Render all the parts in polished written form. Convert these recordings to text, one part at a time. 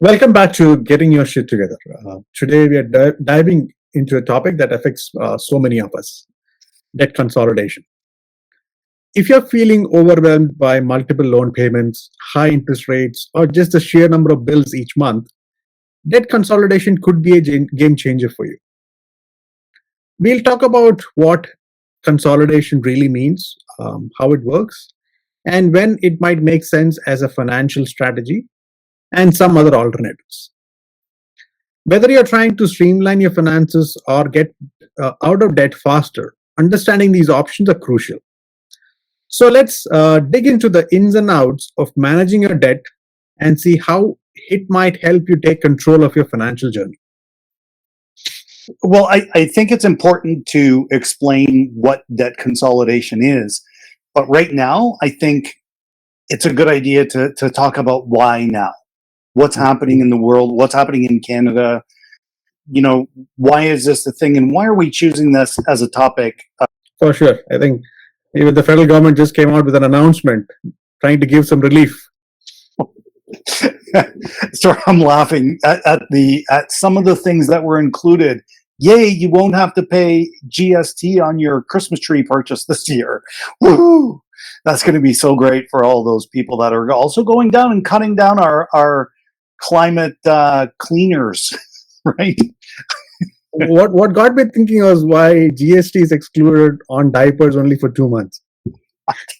Welcome back to Getting Your Shit Together. Today, we are diving into a topic that affects so many of us: debt consolidation. If you're feeling overwhelmed by multiple loan payments, high interest rates, or just the sheer number of bills each month, debt consolidation could be a game changer for you. We'll talk about what consolidation really means, how it works, and when it might make sense as a financial strategy, and some other alternatives. Whether you're trying to streamline your finances or get out of debt faster, understanding these options are crucial. So let's dig into the ins and outs of managing your debt and see how it might help you take control of your financial journey. Well, I think it's important to explain what debt consolidation is. But right now, I think it's a good idea to talk about why now. What's happening in the world? What's happening in Canada? You know, why is this a thing? And why are we choosing this as a topic? For sure. I think even the federal government just came out with an announcement trying to give some relief. So I'm laughing at some of the things that were included. Yay, you won't have to pay GST on your Christmas tree purchase this year. Woohoo! That's going to be so great for all those people that are also going down and cutting down our climate cleaners, right? What got me thinking was why GST is excluded on diapers only for 2 months.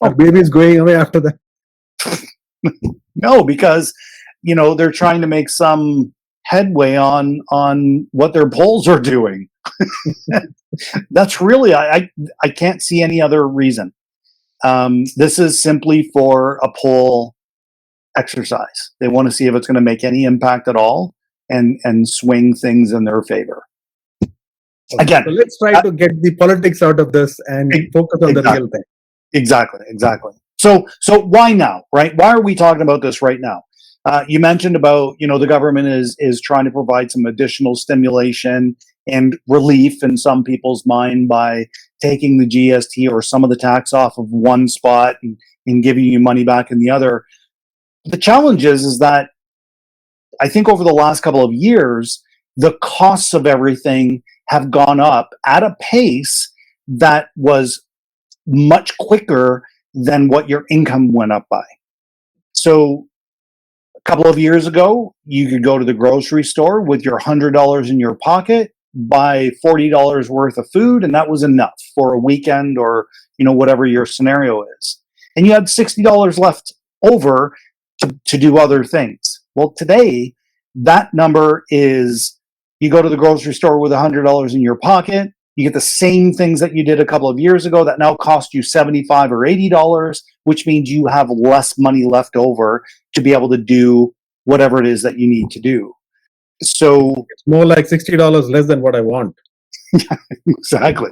Our baby is going away after that. No, because they're trying to make some headway on what their polls are doing. That's really I can't see any other reason. This is simply for a poll exercise. They want to see if it's going to make any impact at all and swing things in their favor. Again, so let's try to get the politics out of this and focus on the real thing. Exactly. So why now, right? Why are we talking about this right now? You mentioned about, the government is trying to provide some additional stimulation and relief in some people's mind by taking the GST or some of the tax off of one spot and giving you money back in the other. The challenge is that I think over the last couple of years, the costs of everything have gone up at a pace that was much quicker than what your income went up by. So a couple of years ago, you could go to the grocery store with your $100 in your pocket, buy $40 worth of food, and that was enough for a weekend or whatever your scenario is. And you had $60 left over to do other things. Well, today, that number is you go to the grocery store with $100 in your pocket, you get the same things that you did a couple of years ago that now cost you $75 or $80, which means you have less money left over to be able to do whatever it is that you need to do. So it's more like $60 less than what I want. Exactly.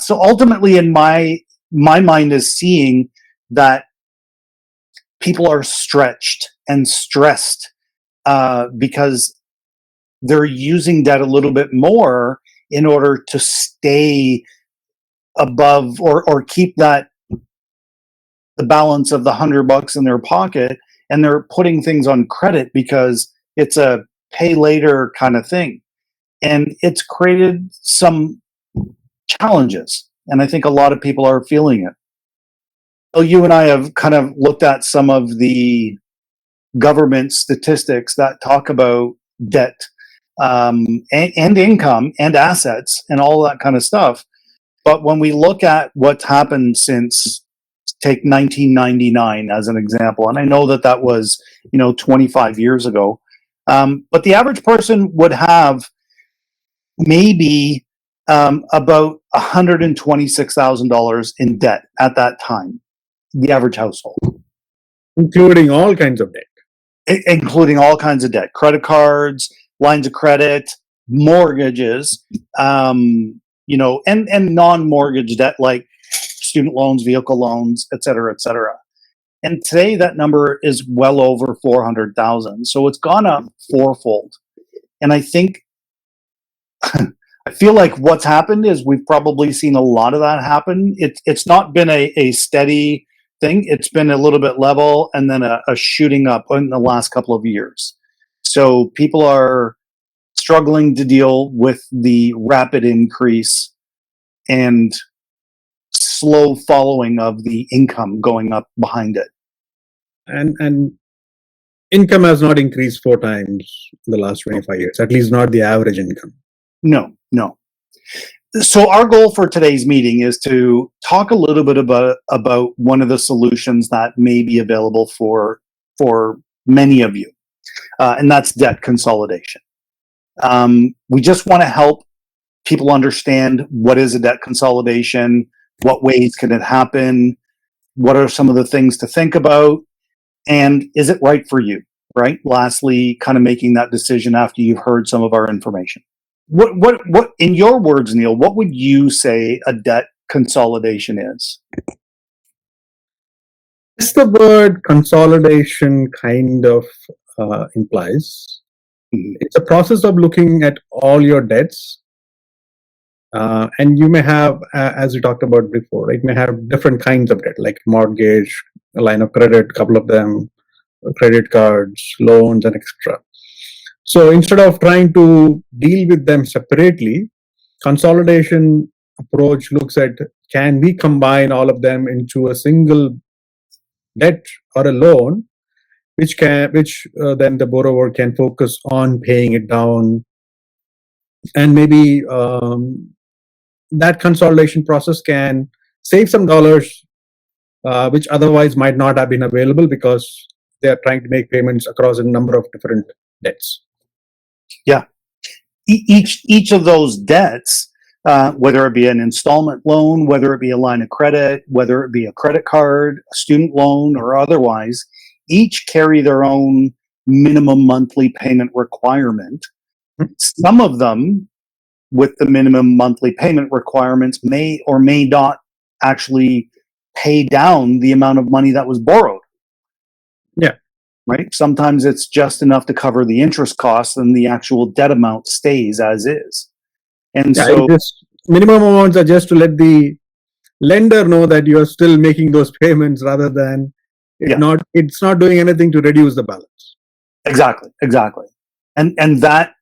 So ultimately, in my mind, is seeing that people are stretched and stressed because they're using debt a little bit more in order to stay above or keep the balance of the $100 in their pocket, and they're putting things on credit because it's a pay later kind of thing. And it's created some challenges, and I think a lot of people are feeling it. Well, you and I have kind of looked at some of the government statistics that talk about debt and income and assets and all that kind of stuff. But when we look at what's happened since, take 1999 as an example, and I know that was 25 years ago, but the average person would have maybe about $126,000 in debt at that time, the average household. Including all kinds of debt. Including all kinds of debt, credit cards, lines of credit, mortgages, and non-mortgage debt like student loans, vehicle loans, et cetera, et cetera. And today that number is well over 400,000. So it's gone up fourfold. And I think, I feel like what's happened is we've probably seen a lot of that happen. It's not been a steady thing. It's been a little bit level and then a shooting up in the last couple of years. So people are struggling to deal with the rapid increase and slow following of the income going up behind it. And income has not increased 4 times in the last 25 years, at least not the average income. No. So our goal for today's meeting is to talk a little bit about one of the solutions that may be available for many of you, and that's debt consolidation. We just want to help people understand what is a debt consolidation, what ways can it happen, what are some of the things to think about, and is it right for you, right? Lastly, kind of making that decision after you've heard some of our information. What in your words, Neil, what would you say a debt consolidation is? As the word consolidation kind of implies, it's a process of looking at all your debts. And you may have, as we talked about before, right, may have different kinds of debt, like mortgage, a line of credit, couple of them, credit cards, loans, and etc. So instead of trying to deal with them separately, consolidation approach looks at, can we combine all of them into a single debt or a loan, which then the borrower can focus on paying it down, and maybe that consolidation process can save some dollars, which otherwise might not have been available because they are trying to make payments across a number of different debts. Yeah. Each of those debts, whether it be an installment loan, whether it be a line of credit, whether it be a credit card, a student loan, or otherwise, each carry their own minimum monthly payment requirement. Some of them, with the minimum monthly payment requirements, may or may not actually pay down the amount of money that was borrowed. Yeah. Right? Sometimes it's just enough to cover the interest costs and the actual debt amount stays as is. And Yeah, so minimum amounts are just to let the lender know that you are still making those payments, rather than it's not doing anything to reduce the balance. Exactly. And that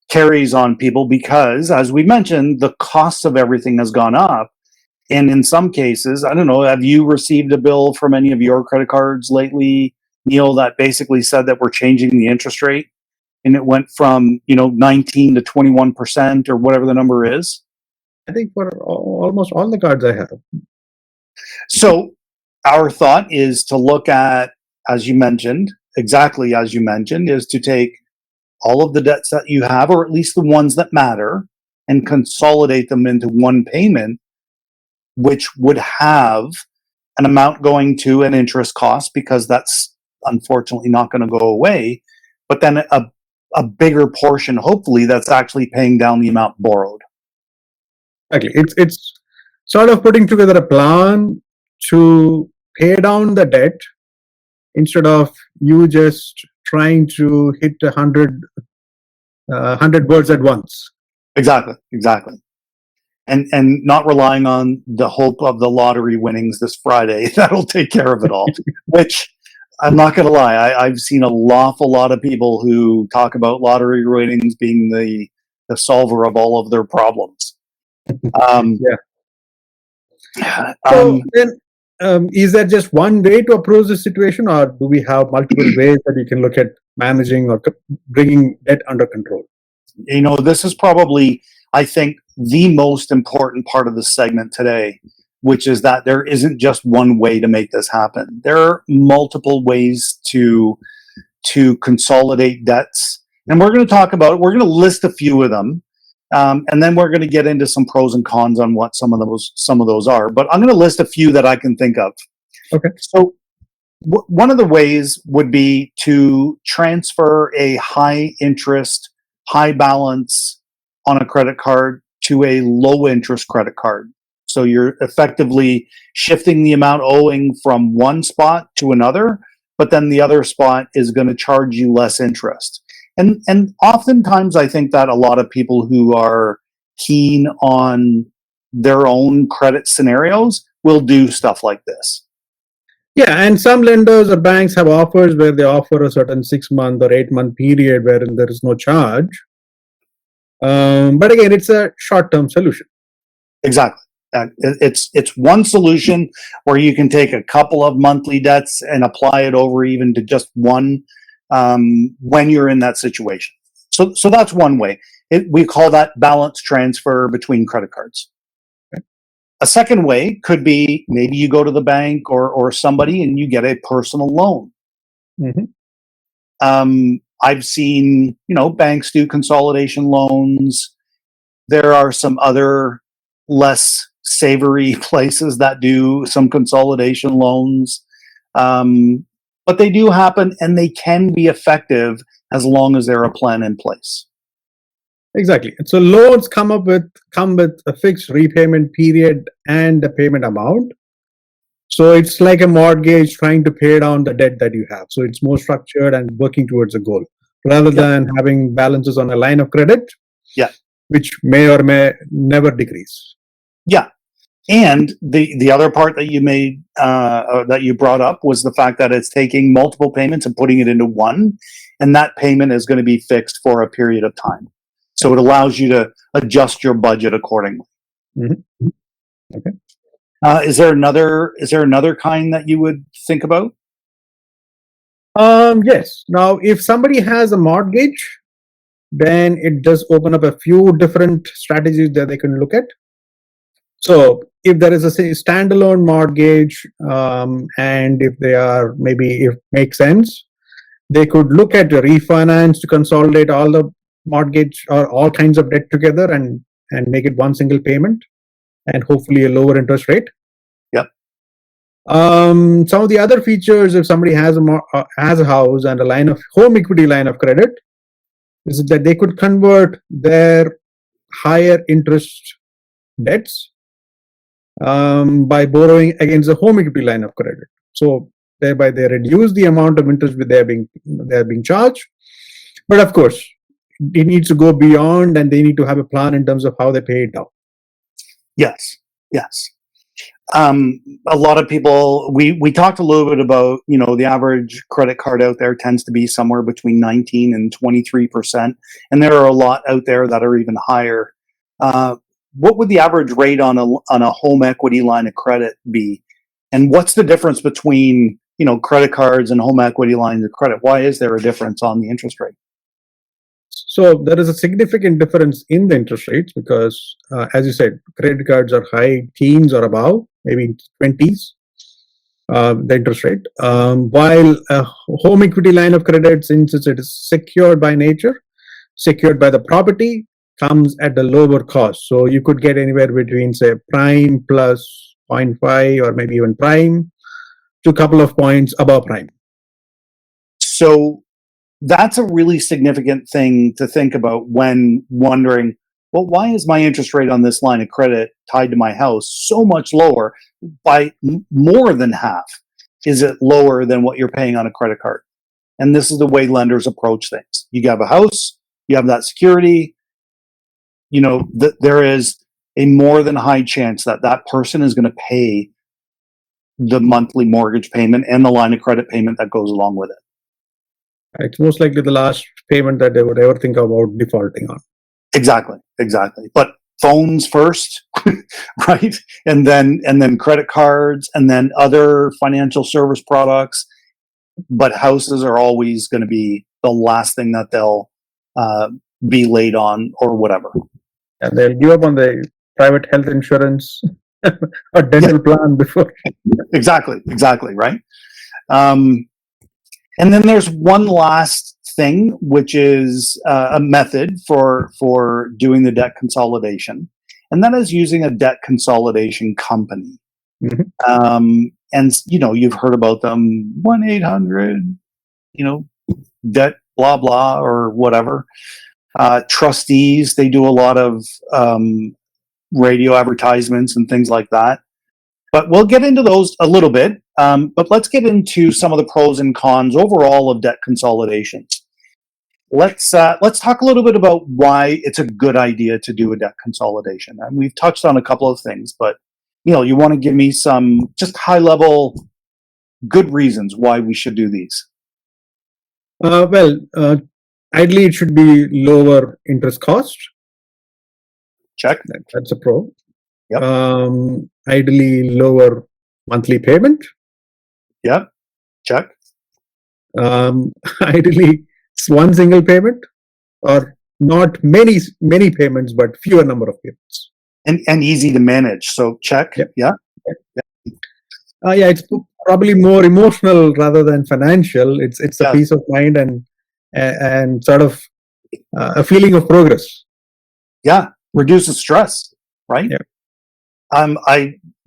carries on people because, as we mentioned, the cost of everything has gone up. And in some cases, I don't know, have you received a bill from any of your credit cards lately, Neil, that basically said that we're changing the interest rate and it went from, 19 to 21% or whatever the number is? I think for almost all the cards I have. So our thought is to look at, as you mentioned, exactly as you mentioned, is to take all of the debts that you have, or at least the ones that matter, and consolidate them into one payment, which would have an amount going to an interest cost, because that's unfortunately not going to go away, but then a bigger portion, hopefully, that's actually paying down the amount borrowed. Exactly. It's sort of putting together a plan to pay down the debt instead of you just trying to hit 100 birds at once. Exactly. And not relying on the hope of the lottery winnings this Friday. That'll take care of it all. Which, I'm not going to lie, I've seen an awful lot of people who talk about lottery winnings being the solver of all of their problems. So then, is there just one way to approach this situation, or do we have multiple ways that you can look at managing or bringing debt under control? This is probably, I think, the most important part of the segment today, which is that there isn't just one way to make this happen. There are multiple ways to consolidate debts, and we're going to talk about it. We're going to list a few of them, and then we're going to get into some pros and cons on what some of those are. But I'm going to list a few that I can think of. Okay. So one of the ways would be to transfer a high interest, high balance on a credit card to a low interest credit card. So you're effectively shifting the amount owing from one spot to another, but then the other spot is going to charge you less interest. And oftentimes I think that a lot of people who are keen on their own credit scenarios will do stuff like this. Yeah, and some lenders or banks have offers where they offer a certain 6 month or 8 month period wherein there is no charge. But again, it's a short-term solution. Exactly. It's one solution where you can take a couple of monthly debts and apply it over even to just one when you're in that situation. So that's one way. We call that balance transfer between credit cards. Okay. A second way could be maybe you go to the bank or somebody and you get a personal loan. Mm-hmm. I've seen, banks do consolidation loans. There are some other less savory places that do some consolidation loans. But they do happen and they can be effective as long as there are a plan in place. Exactly. So loans come with a fixed repayment period and a payment amount. So it's like a mortgage trying to pay down the debt that you have. So it's more structured and working towards a goal rather than having balances on a line of credit, which may or may never decrease. Yeah. And the other part that you made that you brought up was the fact that it's taking multiple payments and putting it into one, and that payment is going to be fixed for a period of time. So it allows you to adjust your budget accordingly. Mm-hmm. Okay. Is there another kind that you would think about? Yes. Now, if somebody has a mortgage, then it does open up a few different strategies that they can look at. So if there is a standalone mortgage, and if they are maybe if makes sense, they could look at a refinance to consolidate all the mortgage or all kinds of debt together and make it one single payment and hopefully a lower interest rate. Yep. Some of the other features, if somebody has a house and a home equity line of credit, is that they could convert their higher interest debts by borrowing against the home equity line of credit. So thereby they reduce the amount of interest they are being charged. But of course, it needs to go beyond, and they need to have a plan in terms of how they pay it down. Yes. A lot of people, we talked a little bit about, the average credit card out there tends to be somewhere between 19 and 23%. And there are a lot out there that are even higher. What would the average rate on a home equity line of credit be? And what's the difference between, credit cards and home equity lines of credit? Why is there a difference on the interest rate? So there is a significant difference in the interest rates because, as you said, credit cards are high teens or above, maybe 20s, the interest rate. While a home equity line of credit, since it is secured by nature, secured by the property, comes at a lower cost. So you could get anywhere between, say, prime plus 0.5 or maybe even prime to a couple of points above prime. So that's a really significant thing to think about when wondering, well, why is my interest rate on this line of credit tied to my house so much lower by more than half? Is it lower than what you're paying on a credit card? And this is the way lenders approach things. You have a house, you have that security, there is a more than high chance that that person is going to pay the monthly mortgage payment and the line of credit payment that goes along with it. It's most likely the last payment that they would ever think about defaulting on. Exactly. But phones first, right? And then credit cards, and then other financial service products. But houses are always going to be the last thing that they'll be late on or whatever. And they'll give up on the private health insurance or dental plan before. Exactly, right? And then there's one last thing, which is a method for doing the debt consolidation, and that is using a debt consolidation company. Mm-hmm. And you've heard about them, 1-800, debt blah blah or whatever. Trustees, they do a lot of radio advertisements and things like that. But we'll get into those a little bit. But let's get into some of the pros and cons overall of debt consolidations. Let's talk a little bit about why it's a good idea to do a debt consolidation. And we've touched on a couple of things, but you want to give me some just high level good reasons why we should do these? Well, ideally, it should be lower interest cost. Check. That's a pro. Yep. Ideally, lower monthly payment. Yep. Check. Ideally, it's one single payment, or not many payments, but fewer number of payments. And easy to manage. So check. Yep. Yeah. Yeah, it's probably more emotional rather than financial. It's a Yes. peace of mind and sort of a feeling of progress. Yeah. Reduces stress, right? Yeah.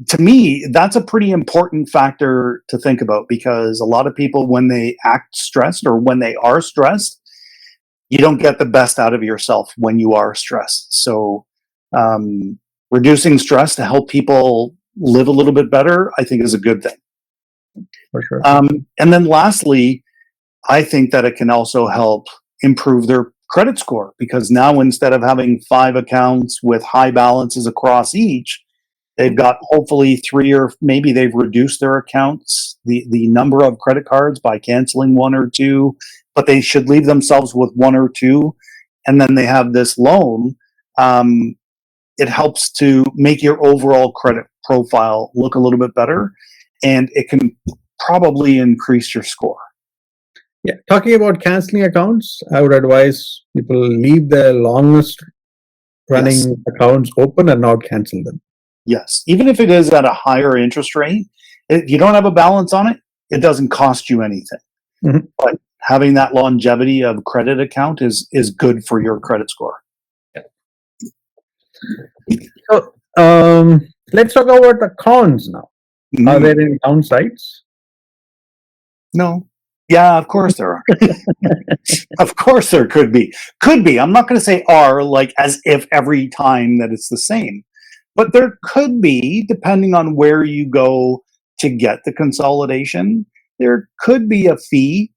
To me, that's a pretty important factor to think about, because a lot of people, when they act stressed or when they are stressed, you don't get the best out of yourself when you are stressed. So, reducing stress to help people live a little bit better, I think, is a good thing. For sure. And then lastly, I think that it can also help improve their credit score, because now, instead of having 5 accounts with high balances across each, they've got hopefully 3, or maybe they've reduced their accounts, the number of credit cards, by canceling 1 or 2, but they should leave themselves with 1 or 2, and then they have this loan. It helps to make your overall credit profile look a little bit better, and it can probably increase your score. Yeah, talking about canceling accounts, I would advise people leave their longest running Yes. accounts open and not cancel them. Yes. Even if it is at a higher interest rate, if you don't have a balance on it, it doesn't cost you anything. Mhm. But having that longevity of credit account is good for your credit score. So let's talk about the cons now. Are there any downsides? No. Yeah, of course there are. Of course there could be. Could be. I'm not going to say are, like as if every time that it's the same. But there could be, depending on where you go to get the consolidation, there could be a fee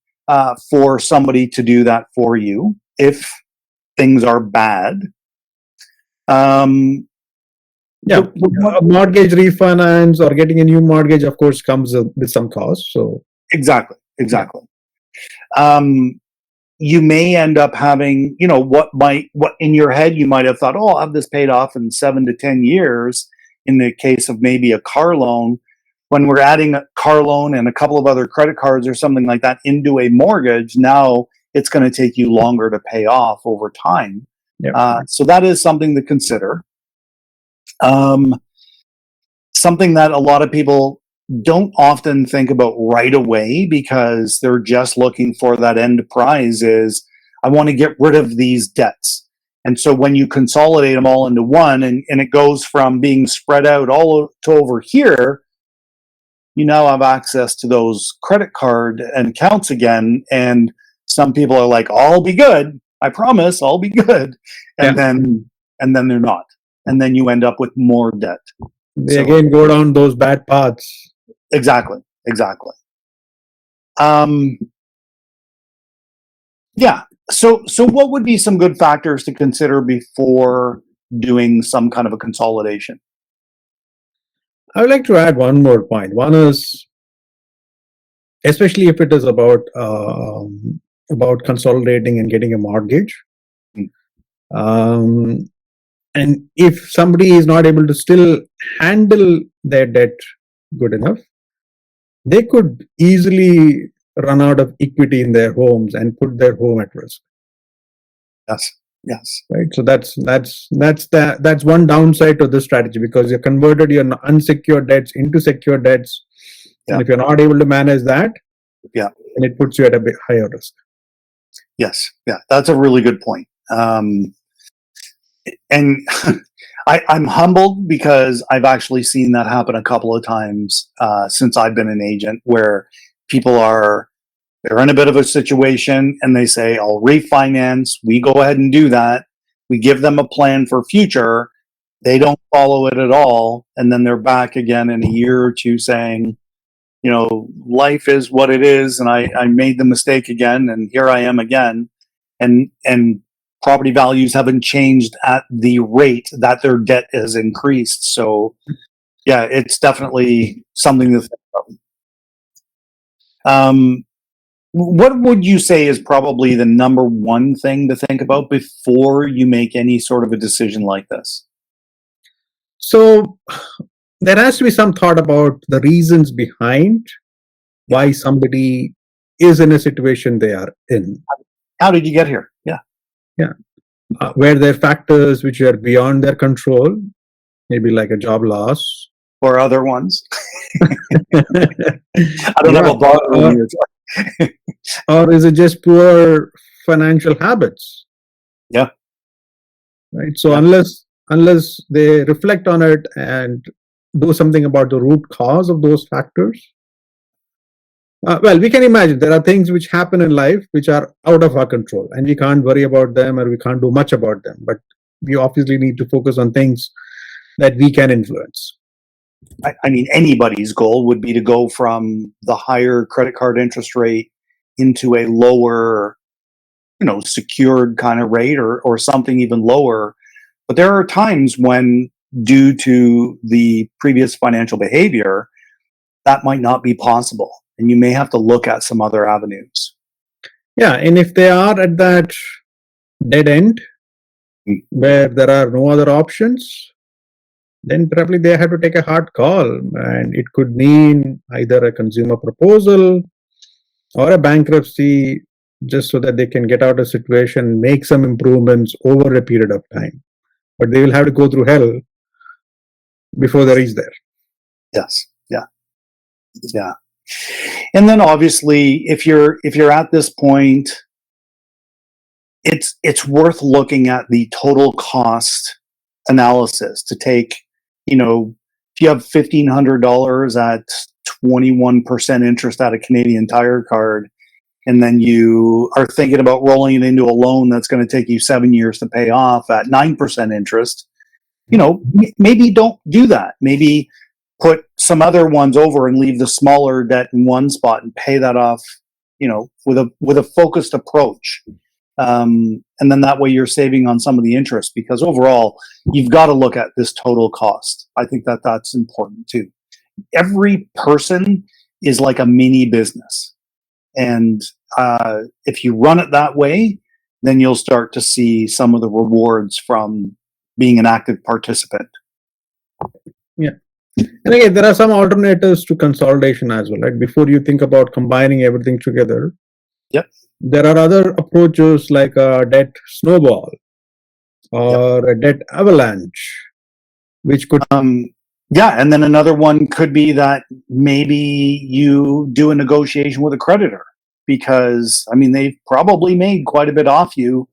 for somebody to do that for you if things are bad. Yeah, a mortgage refinance or getting a new mortgage, of course, comes with some cost. So exactly. You may end up having, what in your head you might have thought, oh, I'll have this paid off in 7 to 10 years. In the case of maybe a car loan, when we're adding a car loan and a couple of other credit cards or something like that into a mortgage, now it's going to take you longer to pay off over time. So that is something to consider. Something that a lot of people don't often think about right away, because they're just looking for that end prize, is I want to get rid of these debts. And so when you consolidate them all into one, and it goes from being spread out all to over here, you now have access to those credit card and accounts again. And some people are like, I'll be good. I promise I'll be good. And then they're not. And then you end up with more debt. They again go down those bad paths. Exactly. Yeah. So what would be some good factors to consider before doing some kind of a consolidation? I would like to add one more point. One is, especially if it is about consolidating and getting a mortgage. And if somebody is not able to still handle their debt good enough, they could easily run out of equity in their homes and put their home at risk. Yes. Right. So that's one downside to this strategy, because you converted your unsecured debts into secured debts, and if you're not able to manage that, then it puts you at a bit higher risk. Yes. Yeah, that's a really good point. And I'm humbled, because I've actually seen that happen a couple of times since I've been an agent, where people they're in a bit of a situation and they say, I'll refinance. We go ahead and do that. We give them a plan for future. They don't follow it at all. And then they're back again in a year or two saying, life is what it is. And I made the mistake again. And here I am again. And property values haven't changed at the rate that their debt has increased. So yeah, it's definitely something to think about. What would you say is probably the number one thing to think about before you make any sort of a decision like this? So there has to be some thought about the reasons behind why somebody is in a situation they are in. How did you get here? Yeah. Yeah. Where there are factors which are beyond their control, maybe like a job loss. Or other ones. I don't Yeah, have a bar room here. or is it just poor financial habits? Yeah. Right. So Yeah. unless they reflect on it and do something about the root cause of those factors, well, we can imagine there are things which happen in life which are out of our control, and we can't worry about them or we can't do much about them. But we obviously need to focus on things that we can influence. I mean, anybody's goal would be to go from the higher credit card interest rate into a lower, secured kind of rate or something even lower. But there are times when, due to the previous financial behavior, that might not be possible. And you may have to look at some other avenues. Yeah. And if they are at that dead end where there are no other options, then probably they have to take a hard call. And it could mean either a consumer proposal or a bankruptcy, just so that they can get out of the situation, make some improvements over a period of time. But they will have to go through hell before they reach there. Yes. Yeah. Yeah. And then obviously, if you're at this point, it's worth looking at the total cost analysis to take, if you have $1,500 at 21% interest at a Canadian Tire card, and then you are thinking about rolling it into a loan that's going to take you 7 years to pay off at 9% interest, maybe don't do that. Maybe put some other ones over and leave the smaller debt in one spot and pay that off, with a focused approach. And then that way you're saving on some of the interest, because overall you've got to look at this total cost. I think that that's important too. Every person is like a mini business. And if you run it that way, then you'll start to see some of the rewards from being an active participant. Yeah. And again, there are some alternatives to consolidation as well, right? Before you think about combining everything together, Yep. there are other approaches like a debt snowball or a debt avalanche, which could. Yeah, and then another one could be that maybe you do a negotiation with a creditor, because they've probably made quite a bit off you.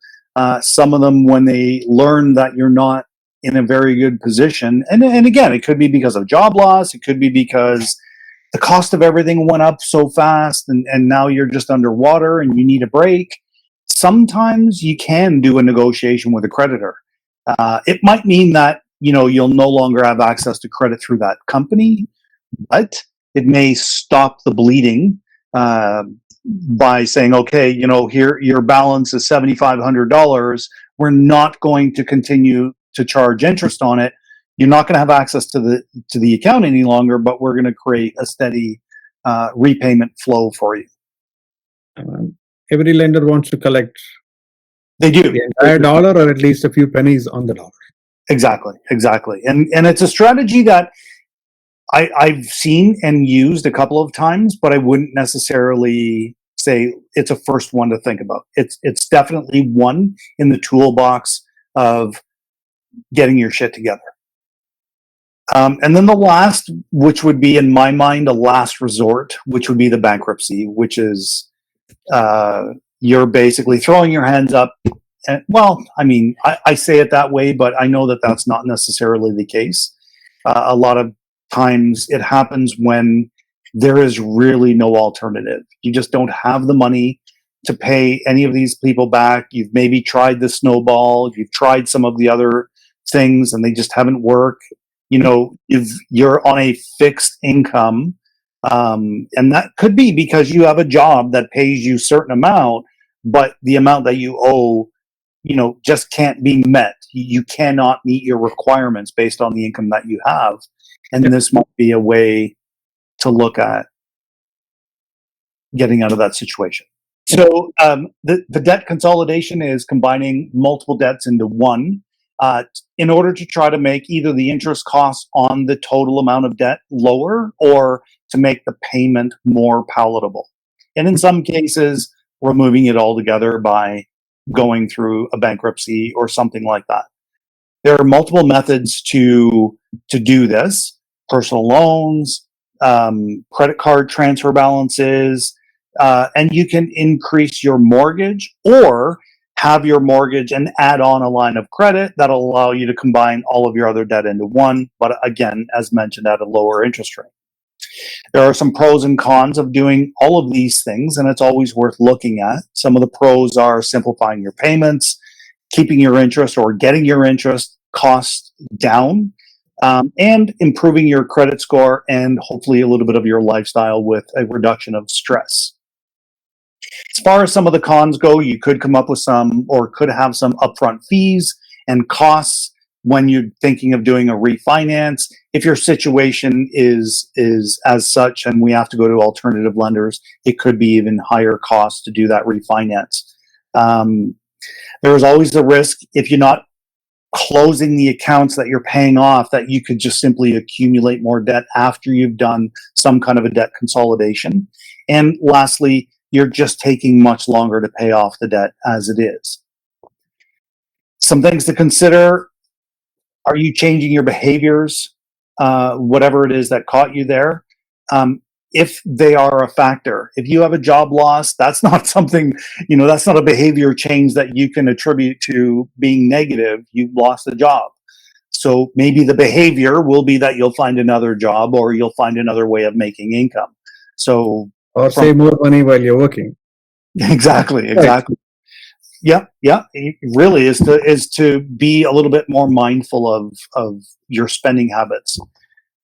Some of them, when they learn that you're not in a very good position, and again, it could be because of job loss, it could be because the cost of everything went up so fast, and now you're just underwater and you need a break. Sometimes you can do a negotiation with a creditor. It might mean that you'll no longer have access to credit through that company, but it may stop the bleeding by saying, okay, here your balance is $7,500. We're not going to continue to charge interest on it. You're not going to have access to the account any longer, but we're going to create a steady repayment flow for you. Every lender wants to collect They do the entire dollar, or at least a few pennies on the dollar. Exactly. And it's a strategy that I've seen and used a couple of times, but I wouldn't necessarily say it's a first one to think about. It's definitely one in the toolbox of getting your shit together. And then the last, which would be in my mind a last resort, which would be the bankruptcy, which is you're basically throwing your hands up. And, I say it that way, but I know that that's not necessarily the case. A lot of times it happens when there is really no alternative. You just don't have the money to pay any of these people back. You've maybe tried the snowball, you've tried some of the other things, and they just haven't worked. You're on a fixed income, and that could be because you have a job that pays you a certain amount, but the amount that you owe, just can't be met. You cannot meet your requirements based on the income that you have. And this might be a way to look at getting out of that situation. So the debt consolidation is combining multiple debts into one in order to try to make either the interest costs on the total amount of debt lower or to make the payment more palatable. And in some cases, removing it altogether by going through a bankruptcy or something like that. There are multiple methods to do this: personal loans, credit card transfer balances, and you can increase your mortgage or have your mortgage and add on a line of credit that'll allow you to combine all of your other debt into one, but again, as mentioned, at a lower interest rate. There are some pros and cons of doing all of these things, and it's always worth looking at. Some of the pros are simplifying your payments, keeping your interest or getting your interest costs down, and improving your credit score and hopefully a little bit of your lifestyle with a reduction of stress. As far as some of the cons go, you could come up with some or could have some upfront fees and costs when you're thinking of doing a refinance. If your situation is as such and we have to go to alternative lenders, it could be even higher costs to do that refinance. There is always the risk, if you're not closing the accounts that you're paying off, that you could just simply accumulate more debt after you've done some kind of a debt consolidation. And lastly, you're just taking much longer to pay off the debt as it is. Some things to consider: are you changing your behaviors, whatever it is that caught you there? If they are a factor, if you have a job loss, that's not something, that's not a behavior change that you can attribute to being negative. You've lost a job. So maybe the behavior will be that you'll find another job or you'll find another way of making income. So, or save more money while you're working. Exactly. Right. Yeah. It really is to be a little bit more mindful of your spending habits.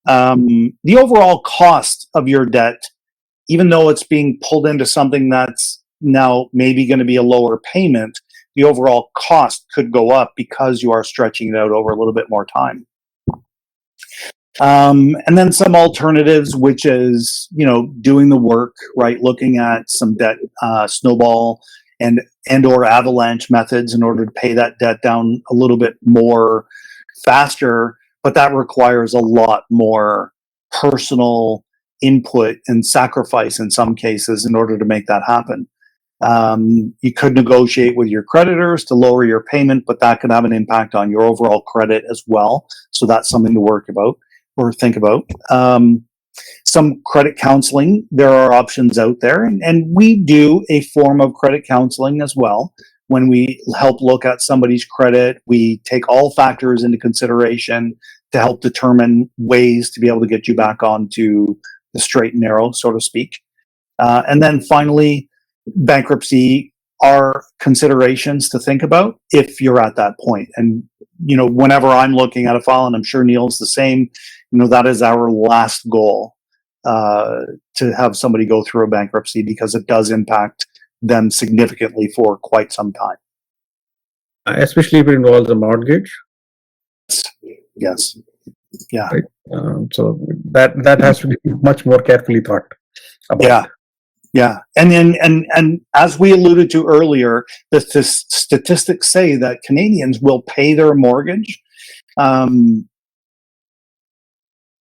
The overall cost of your debt, even though it's being pulled into something that's now maybe going to be a lower payment, the overall cost could go up because you are stretching it out over a little bit more time. And then some alternatives, which is, doing the work, right? Looking at some debt, snowball and or avalanche methods in order to pay that debt down a little bit more faster, but that requires a lot more personal input and sacrifice in some cases in order to make that happen. You could negotiate with your creditors to lower your payment, but that could have an impact on your overall credit as well. So that's something to work about or think about. Some credit counseling, there are options out there, and we do a form of credit counseling as well. When we help look at somebody's credit, we take all factors into consideration to help determine ways to be able to get you back onto the straight and narrow, so to speak. And then finally, bankruptcy are considerations to think about if you're at that point. And, whenever I'm looking at a file, and I'm sure Neil's the same, that is our last goal, to have somebody go through a bankruptcy, because it does impact them significantly for quite some time. Especially if it involves a mortgage. Yes. Yeah. Right? So that has to be much more carefully thought about. Yeah. And as we alluded to earlier, the statistics say that Canadians will pay their mortgage and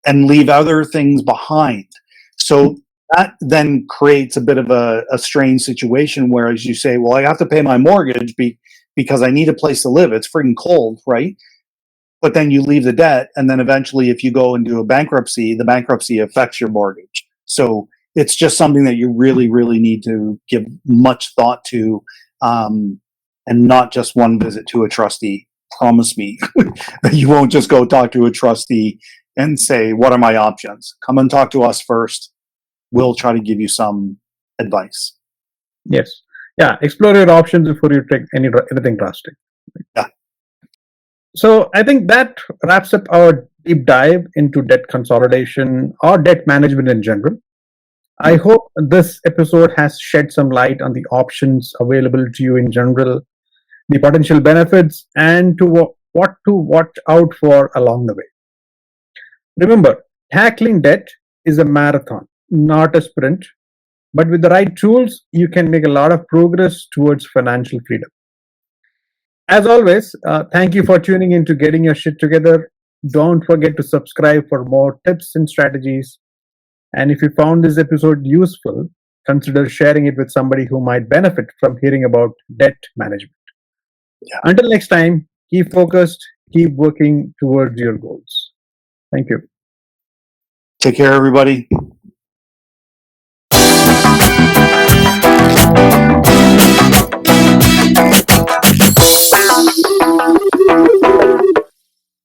leave other things behind. So that then creates a bit of a strange situation where, as you say, well, I have to pay my mortgage because I need a place to live. It's freaking cold, right? But then you leave the debt, and then eventually if you go and do a bankruptcy, the bankruptcy affects your mortgage. So it's just something that you really, really need to give much thought to, and not just one visit to a trustee. Promise me that you won't just go talk to a trustee and say, what are my options? Come and talk to us first. We'll try to give you some advice. Yes. Yeah. Explore your options before you take anything drastic. Yeah. So I think that wraps up our deep dive into debt consolidation or debt management in general. I hope this episode has shed some light on the options available to you in general, the potential benefits, and to what to watch out for along the way. Remember, tackling debt is a marathon, not a sprint. But with the right tools, you can make a lot of progress towards financial freedom. As always, thank you for tuning in to Getting Your Shit Together. Don't forget to subscribe for more tips and strategies. And if you found this episode useful, consider sharing it with somebody who might benefit from hearing about debt management. Yeah. Until next time, keep focused, keep working towards your goals. Thank you. Take care, everybody.